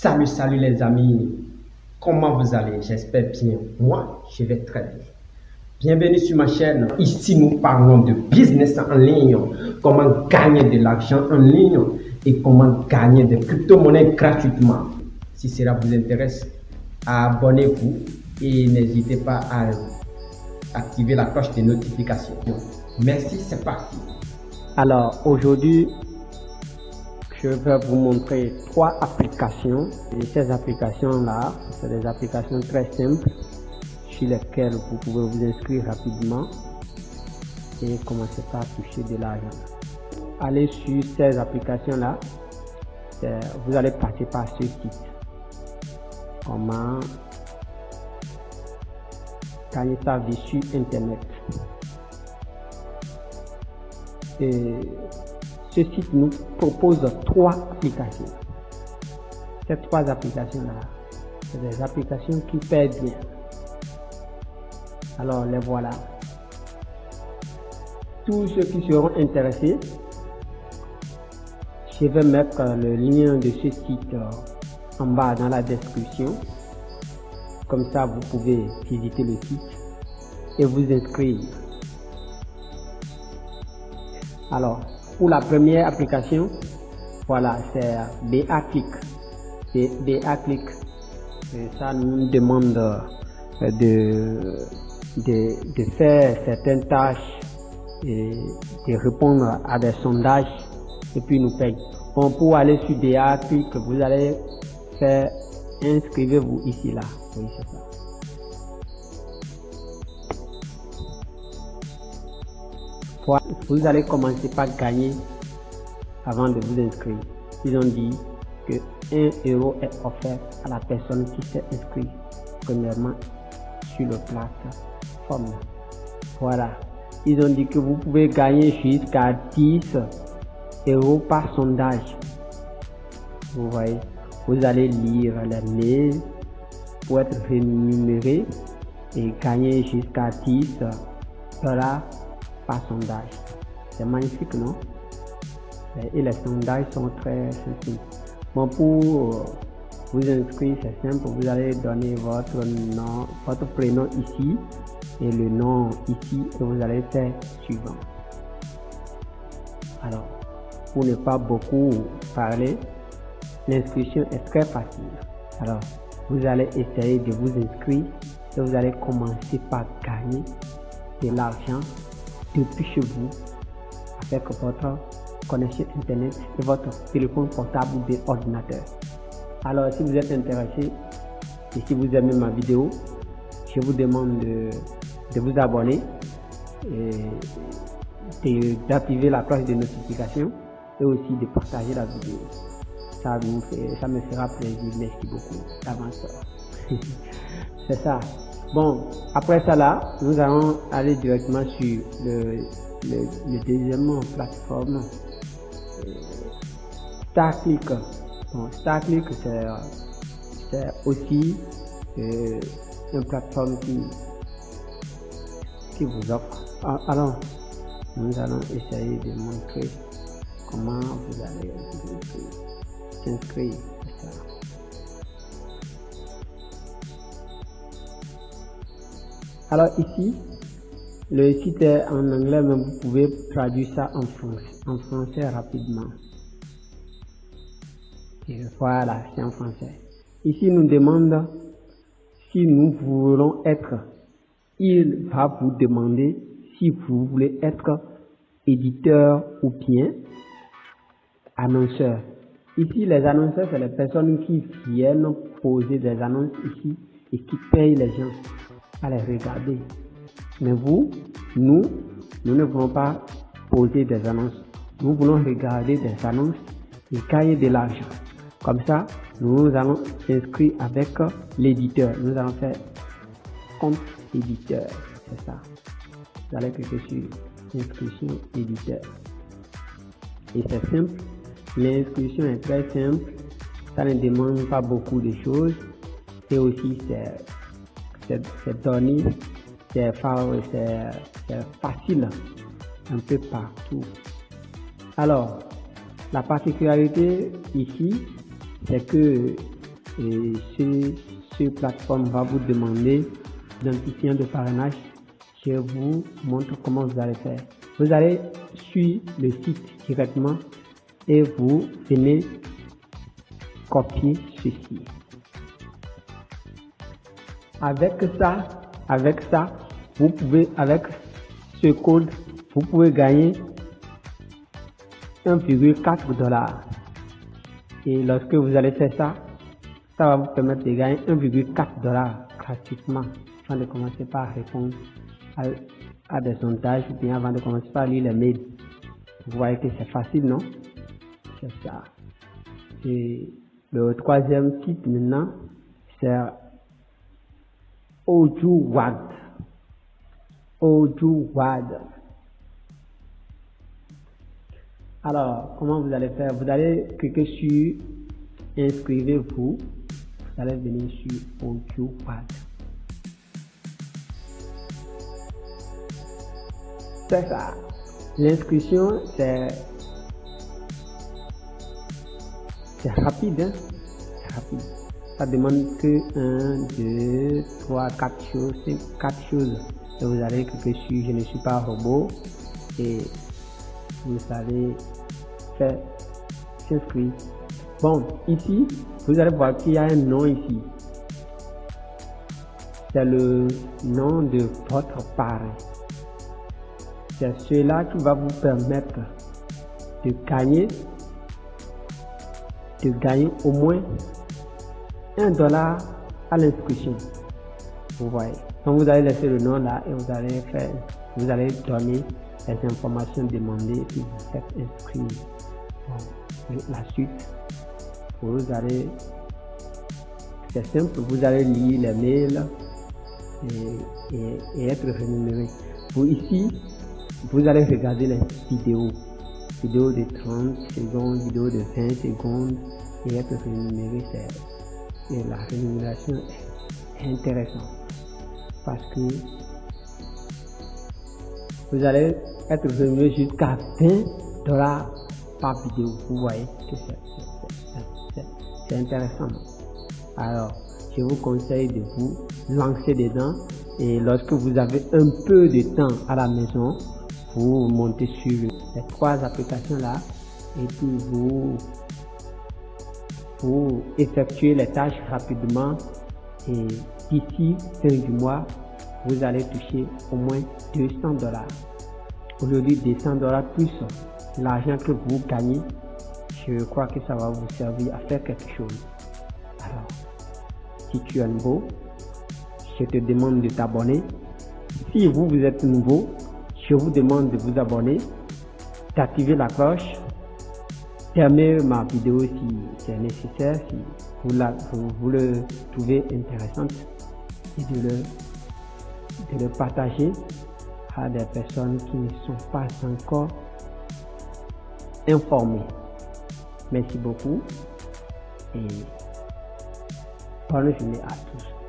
Salut les amis, comment vous allez? J'espère bien. Moi, je vais très bien. Bienvenue sur ma chaîne. Ici, nous parlons de business en ligne, comment gagner de l'argent en ligne et comment gagner des crypto-monnaies gratuitement. Si cela vous intéresse, abonnez-vous et n'hésitez pas à activer la cloche de notification. Merci, c'est parti. Alors, aujourd'hui, je vais vous montrer 3 applications. Et ces applications-là, c'est des applications très simples sur lesquelles vous pouvez vous inscrire rapidement et commencer par toucher de l'argent. Allez sur ces applications-là, vous allez passer par ce site. Comment gagner sa vie sur Internet. Et ce site nous propose 3 applications. Ces 3 applications-là, c'est des applications qui paient bien. Alors, les voilà. Tous ceux qui seront intéressés, je vais mettre le lien de ce site en bas dans la description. Comme ça, vous pouvez visiter le site et vous inscrire. Alors, pour la première application, voilà, c'est BA-Click. C'est BA-Click. Ça nous demande de faire certaines tâches et de répondre à des sondages et puis nous paye. Bon, pour aller sur BA-Click, vous allez faire inscrivez-vous ici là. Oui, c'est ça. Vous allez commencer par gagner avant de vous inscrire. Ils ont dit que 1 euro est offert à la personne qui s'est inscrite premièrement sur le plateforme. Voilà. Ils ont dit que vous pouvez gagner jusqu'à 10 euros par sondage. Vous voyez, vous allez lire les mails pour être rémunéré et gagner jusqu'à 10 dollars par sondage. C'est magnifique, non? Et les sondages sont très simples. Bon, pour vous inscrire, c'est simple. Vous allez donner votre nom, votre prénom ici et le nom ici et vous allez faire suivant. Alors, pour ne pas beaucoup parler, l'inscription est très facile. Alors, vous allez essayer de vous inscrire et vous allez commencer par gagner de l'argent depuis chez vous avec votre connexion internet et votre téléphone portable ou ordinateur. Alors, si vous êtes intéressé et si vous aimez ma vidéo, je vous demande de vous abonner et d'activer la cloche de notification et aussi de partager la vidéo. Ça me fera plaisir. Merci beaucoup d'avance. C'est ça. Bon, après ça là, nous allons aller directement sur le deuxième plateforme, StarClick. Bon, StarClick c'est aussi une plateforme qui vous offre. Alors, nous allons essayer de montrer comment vous allez s'inscrire. Alors ici, le site est en anglais, mais vous pouvez traduire ça en français rapidement. Et voilà, c'est en français. Ici, nous demande si nous voulons être. Il va vous demander si vous voulez être éditeur ou bien annonceur. Ici, les annonceurs, c'est les personnes qui viennent poser des annonces ici et qui payent les gens à les regarder. Mais nous ne voulons pas poser des annonces. Nous voulons regarder des annonces et gagner de l'argent. Comme ça, nous allons s'inscrire avec l'éditeur. Nous allons faire compte éditeur. C'est ça. Vous allez cliquer sur inscription éditeur. Et c'est simple. L'inscription est très simple. Ça ne demande pas beaucoup de choses. Et aussi, c'est donné. C'est facile un peu partout. Alors, la particularité ici, c'est que Et cette plateforme va vous demander l'identifiant de parrainage. Je vous montre comment vous allez faire. Vous allez sur le site directement et vous venez copier ceci. Avec ça, vous pouvez, avec ce code, vous pouvez gagner 1,4 $. Et lorsque vous allez faire ça, ça va vous permettre de gagner 1,4 $ gratuitement avant de commencer par répondre à des sondages ou bien avant de commencer par lire les mails. Vous voyez que c'est facile, non? C'est ça. Et le troisième site maintenant, c'est OjuWad. OjuWad. Alors, comment vous allez faire? Vous allez cliquer sur inscrivez-vous. Vous allez venir sur OjuWad. C'est ça. L'inscription, c'est rapide, hein? C'est rapide. Ça demande que 1, 2, 3, 4 choses, 4 choses. Et vous allez cliquer sur je ne suis pas robot et vous allez faire s'inscrire. Bon, ici, vous allez voir qu'il y a un nom ici. C'est le nom de votre parrain. C'est cela qui va vous permettre de gagner au moins $1 à l'inscription. Vous voyez. Donc vous allez laisser le nom là et vous allez donner les informations demandées et puis vous faites inscrire. Bon, la suite, c'est simple, vous allez lire les mails et être rémunéré. Ici, vous allez regarder les vidéos de 30 secondes, vidéos de 20 secondes et être rémunéré. Et la rémunération est intéressante parce que vous allez être rémunéré jusqu'à $20 par vidéo. Vous voyez que c'est intéressant. Alors, je vous conseille de vous lancer dedans et lorsque vous avez un peu de temps à la maison, vous montez sur les 3 applications là et puis vous effectuez les tâches rapidement et d'ici fin du mois, vous allez toucher au moins $200. Aujourd'hui, $200 plus l'argent que vous gagnez, je crois que ça va vous servir à faire quelque chose. Alors, si tu es nouveau, je te demande de t'abonner. Si vous êtes nouveau, je vous demande de vous abonner, d'activer la cloche, d'aimer ma vidéo si c'est nécessaire, si vous le trouvez intéressante et de le partager à des personnes qui ne sont pas encore informées. Merci beaucoup et bonne journée à tous.